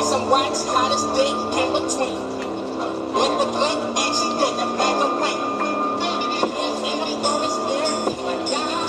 Some wax, hottest thing in between. With the blink, and she get the bag of rain. In the forest, there, like God.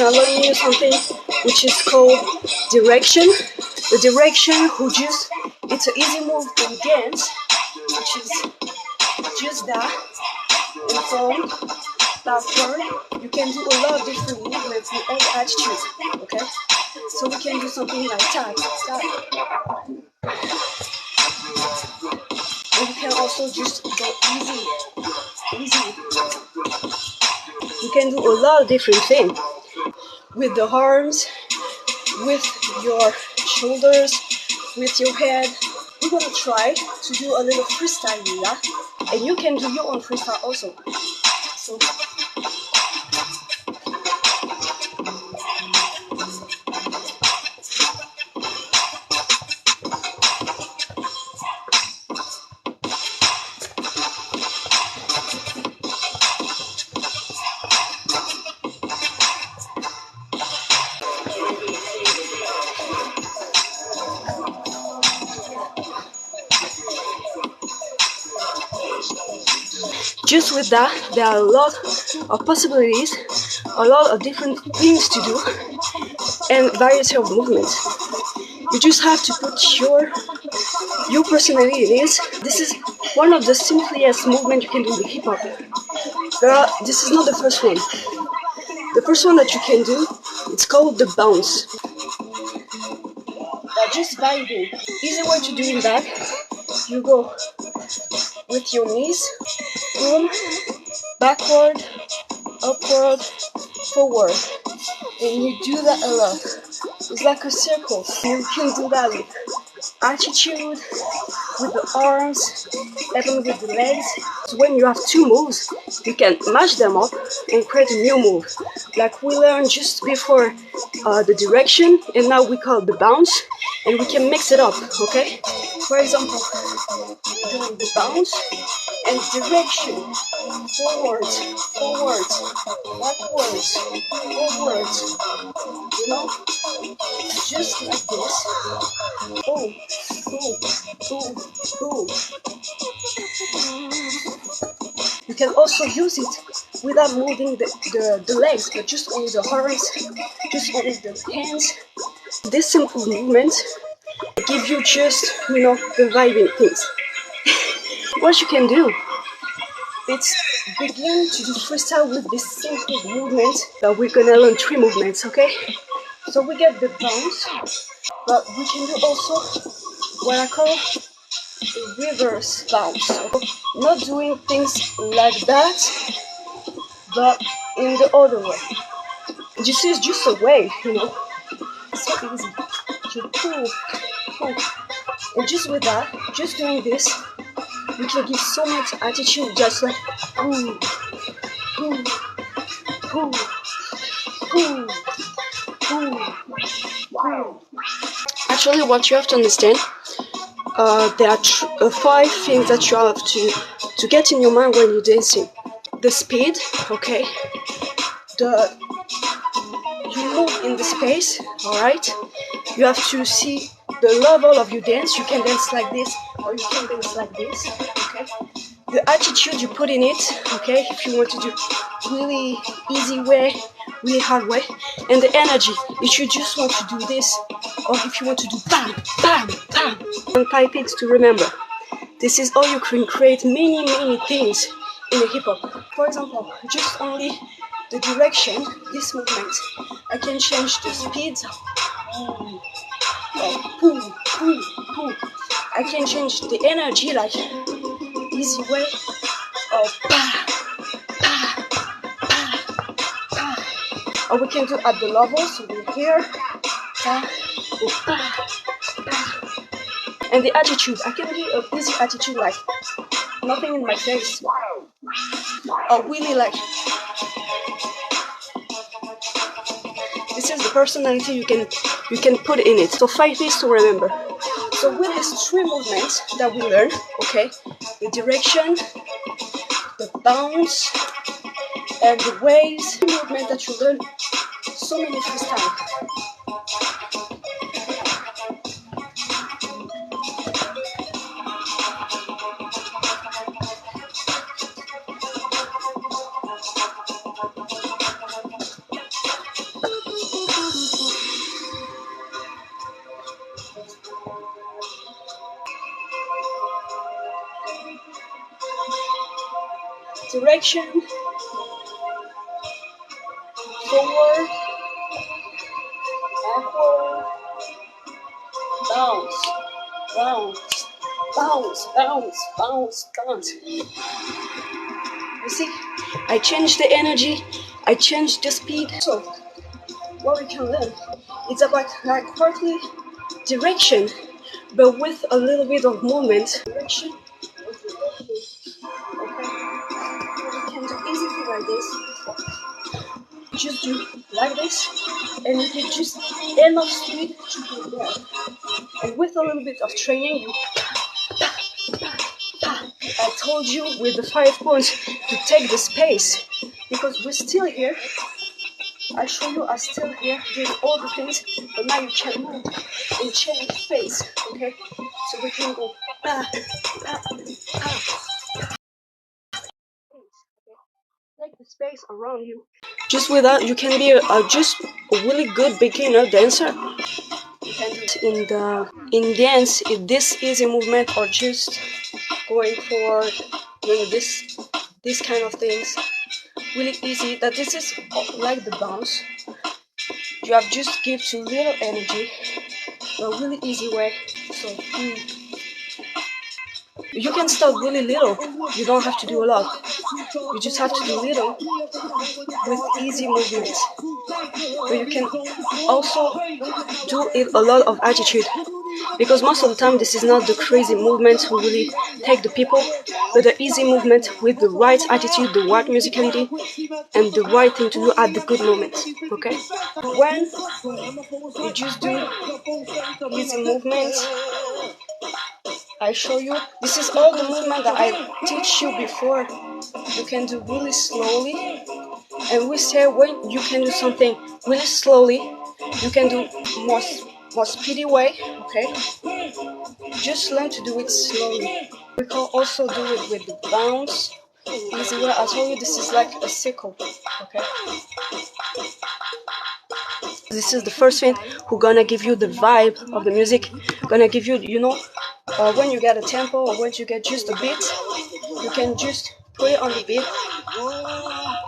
I'm learning you something which is called direction. The direction, it's an easy move in dance, which is just that, and forward, backward. You can do a lot of different movements with all attitudes, okay? So we can do something like that. And you can also just go easy. You can do a lot of different things with the arms, with your shoulders, with your head. We're gonna try to do a little freestyle with that, and you can do your own freestyle also. So just with that, there are a lot of possibilities, a lot of different things to do, and variety of movements. You just have to put your personality in it. This is one of the simplest movements you can do in hip hop. This is not the first one. The first one that you can do, it's called the bounce. Just vibing. Easy way to do that. You go with your knees, boom, backward, upward, forward, and you do that a lot. It's like a circle. You can do that with attitude, with the arms, even with the legs. So when you have two moves, you can match them up and create a new move. Like we learned just before the direction, and now we call it the bounce, and we can mix it up, okay? For example, doing the bounce and direction, forwards, backwards, forwards, you know, just like this. Boom, boom, boom, boom. You can also use it without moving the legs, but just only the arms, just only the hands. This simple movement give you just, the vibing things. What you can do, it's begin to do freestyle with this simple movement. That we're gonna learn 3 movements, okay? So we get the bounce, but we can do also what I call the reverse bounce. So not doing things like that, but in the other way. This is just a way, It's so easy. You pull, and just with that, just doing this, we can give so much attitude, just like boom, boom, boom, boom, boom, boom. Actually, what you have to understand, there are 5 things that you have to get in your mind when you're dancing. The speed, okay? You move in the space, alright? You have to see the level of your dance. You can dance like this, or you can dance like this, okay? The attitude you put in it, okay? If you want to do really easy way, really hard way. And the energy, if you just want to do this, or if you want to do bam, bam, bam, and type it to remember. This is how you can create many things in a hip hop. For example, just only the direction, this movement. I can change the speed. Boom, boom, boom. I can change the energy like easy way. Or pa, pa, pa, pa. Or we can do at the level, so we're here. Pa, or pa, pa. And the attitude, I can do an easy attitude like nothing in my face. Or really like, this is the personality you can put in it. So 5 things to remember. So with these 3 movements that we learn, okay, the direction, the bounce, and the waves, the movement that you learn, so many freestyle. Direction, forward, backward, bounce, bounce, bounce, bounce, bounce, bounce. You see, I changed the energy, I changed the speed. So what we can learn, it's about like partly direction, but with a little bit of movement. Direction, okay. You can do easily like this. Just do like this, and you can just enough speed to go there. And with a little bit of training, you I told you with the 5 points to take the space, because we're still here. I show you are still here doing all the things, but now you can move and change space, okay? So we can go take the space around you. Just with that, you can be just a really good beginner dancer. You can do it in dance, if this easy movement or just going for this kind of things. Really easy. That this is like the bounce. You have just give to little energy, a really easy way. So you can start really little. You don't have to do a lot. You just have to do little with easy movements. But you can also do it a lot of attitude, because most of the time this is not the crazy movements who really take the people, but the easy movement with the right attitude, the right musicality, and the right thing to do at the good moment. Okay? When you just do easy movements, I show you, this is all the movement that I teach you before. You can do really slowly, and we say when you can do something really slowly, you can do more speedy way, okay? Just learn to do it slowly. We can also do it with the bounce, easy way. I told you this is like a circle, okay? This is the first thing who gonna give you the vibe of the music, gonna give you, you know, when you get a tempo or when you get just a beat, you can just put it on the beat,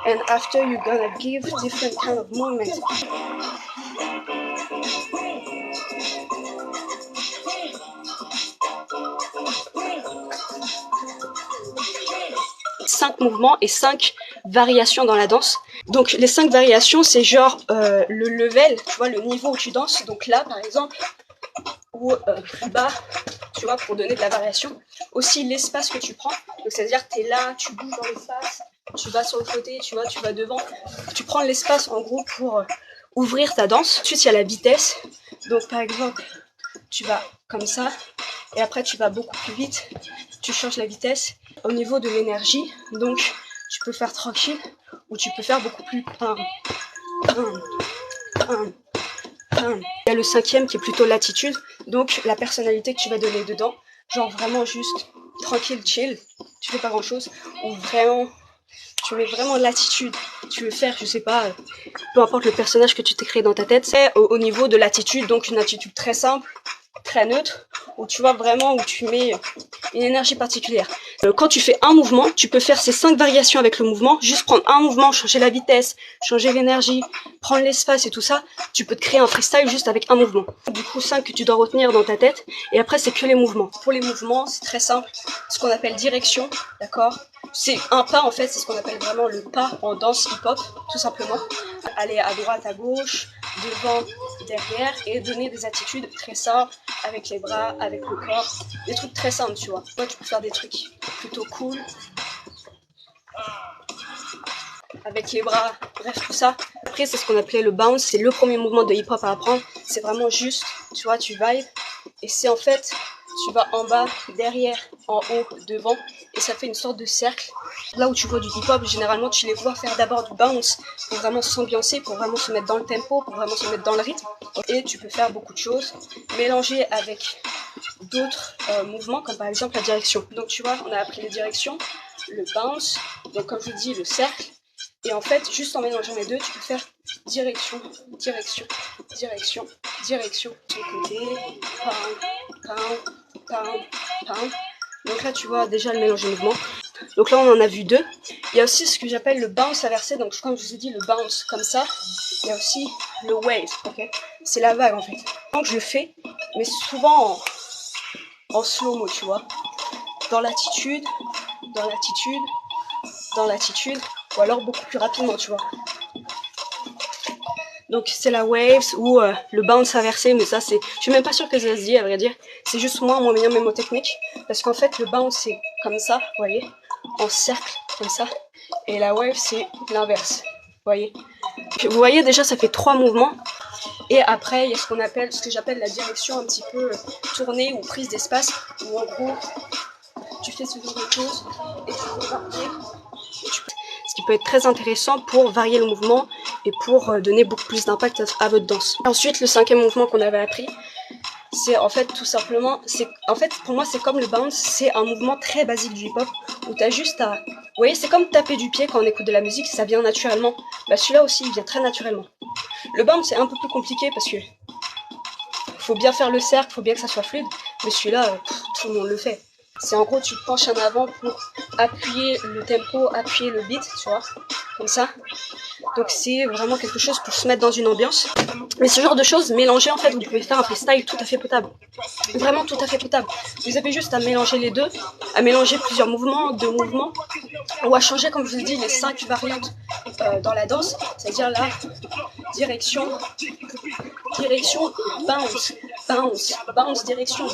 and after you're gonna give different kind of movements. Cinq mouvements et 5 variations dans la danse. Donc les 5 variations, c'est genre le level, tu vois, le niveau où tu danses. Donc là par exemple, ou plus bas, tu vois, pour donner de la variation. Aussi l'espace que tu prends, donc c'est-à-dire tu es là, tu bouges dans l'espace, tu vas sur le côté, tu vois, tu vas devant, tu prends l'espace en gros pour ouvrir ta danse. Ensuite il y a la vitesse, donc par exemple tu vas comme ça, et après tu vas beaucoup plus vite, tu changes la vitesse. Au niveau de l'énergie, donc tu peux faire tranquille, ou tu peux faire beaucoup plus. Il y a le 5e qui est plutôt l'attitude, donc la personnalité que tu vas donner dedans, genre vraiment juste tranquille, chill, tu fais pas grand chose, ou vraiment tu mets vraiment l'attitude. Tu veux faire, je sais pas, peu importe le personnage que tu t'es créé dans ta tête, c'est au niveau de l'attitude, donc une attitude très simple, très neutre, où tu vois vraiment où tu mets une énergie particulière. Quand tu fais un mouvement, tu peux faire ces 5 variations avec le mouvement, juste prendre un mouvement, changer la vitesse, changer l'énergie, prendre l'espace et tout ça. Tu peux te créer un freestyle juste avec un mouvement. Du coup, 5 que tu dois retenir dans ta tête, et après c'est que les mouvements. Pour les mouvements, c'est très simple, ce qu'on appelle direction, d'accord? C'est un pas en fait, c'est ce qu'on appelle vraiment le pas en danse hip-hop, tout simplement. Aller à droite, à gauche, devant, derrière, et donner des attitudes très simples, avec les bras, avec le corps, des trucs très simples, tu vois. Toi, tu peux faire des trucs plutôt cool, avec les bras, bref, tout ça. Après, c'est ce qu'on appelait le bounce, c'est le premier mouvement de hip-hop à apprendre. C'est vraiment juste, tu vois, tu vibes, et c'est en fait, tu vas en bas, derrière, en haut, devant, et ça fait une sorte de cercle. Là où tu vois du hip-hop, généralement, tu les vois faire d'abord du bounce pour vraiment s'ambiancer, pour vraiment se mettre dans le tempo, pour vraiment se mettre dans le rythme. Et tu peux faire beaucoup de choses, mélanger avec d'autres mouvements, comme par exemple la direction. Donc tu vois, on a appris les directions, le bounce, donc comme je dis, le cercle. Et en fait, juste en mélangeant les deux, tu peux faire direction, direction, direction, direction. De ton côté, pound, pound, pound, pound. Donc là, tu vois déjà le mélange de mouvements. Donc là, on en a vu 2. Il y a aussi ce que j'appelle le bounce inversé. Donc comme je vous ai dit, le bounce comme ça. Il y a aussi le wave, ok? C'est la vague en fait. Donc je le fais, mais souvent en slow-mo, tu vois. Dans l'attitude, dans l'attitude, dans l'attitude, ou alors beaucoup plus rapidement, tu vois. Donc c'est la waves ou le bounce inversé, mais ça c'est, je suis même pas sûre que ça se dit à vrai dire. C'est juste moi, mon meilleur mémotechnique, parce qu'en fait le bounce c'est comme ça, vous voyez, en cercle, comme ça, et la wave c'est l'inverse, vous voyez. Puis, vous voyez déjà ça fait 3 mouvements, et après il y a ce qu'on appelle, ce que j'appelle la direction un petit peu tournée ou prise d'espace, où en gros tu fais ce genre de choses et tu peux varier. Ce qui peut être très intéressant pour varier le mouvement et pour donner beaucoup plus d'impact à votre danse. Ensuite, le 5e mouvement qu'on avait appris, c'est en fait tout simplement, en fait pour moi c'est comme le bounce, c'est un mouvement très basique du hip-hop où t'as juste à, vous voyez, c'est comme taper du pied quand on écoute de la musique, ça vient naturellement. Bah celui-là aussi il vient très naturellement. Le bounce c'est un peu plus compliqué parce que faut bien faire le cercle, faut bien que ça soit fluide, mais celui-là tout le monde le fait. C'est en gros tu te penches en avant pour appuyer le tempo, appuyer le beat, tu vois, comme ça. Donc c'est vraiment quelque chose pour se mettre dans une ambiance. Mais ce genre de choses mélangées, en fait, vous pouvez faire un freestyle tout à fait potable. Vraiment tout à fait potable. Vous avez juste à mélanger les deux, à mélanger plusieurs mouvements, 2 mouvements, ou à changer, comme je vous dis, les 5 variantes dans la danse. C'est-à-dire là, direction, direction, bounce, bounce, bounce, direction,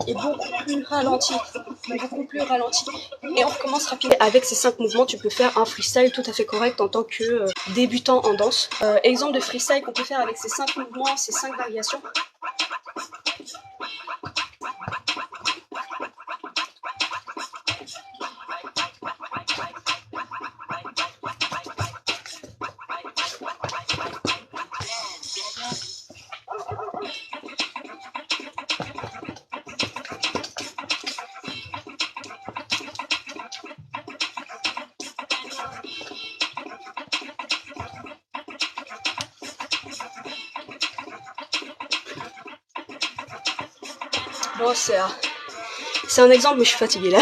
et beaucoup plus ralenti, beaucoup plus ralenti. Et on recommence rapidement. Avec ces 5 mouvements, tu peux faire un freestyle tout à fait correct en tant que débutant en danse. Exemple de freestyle qu'on peut faire avec ces 5 mouvements, ces 5 variations. Bon, c'est un exemple, mais je suis fatiguée là.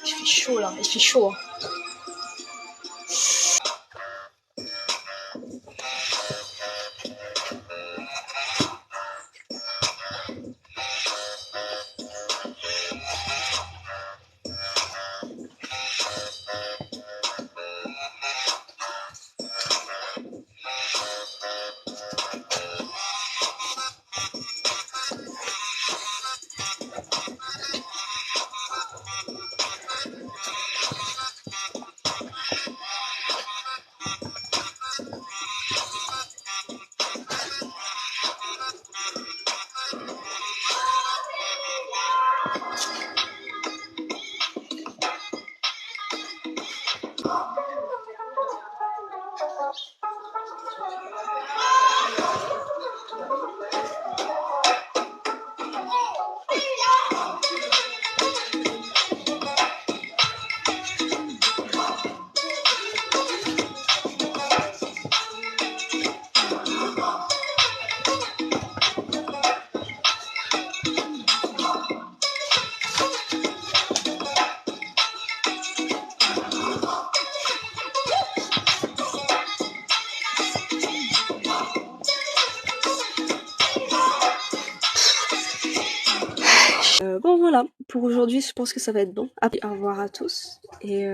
Il fait chaud là, il fait chaud. bon voilà, pour aujourd'hui, je pense que ça va être bon. Au revoir à tous et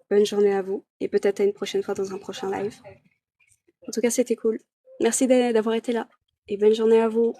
bonne journée à vous et peut-être à une prochaine fois dans un prochain live. En tout cas, c'était cool. Merci d'avoir été là et bonne journée à vous.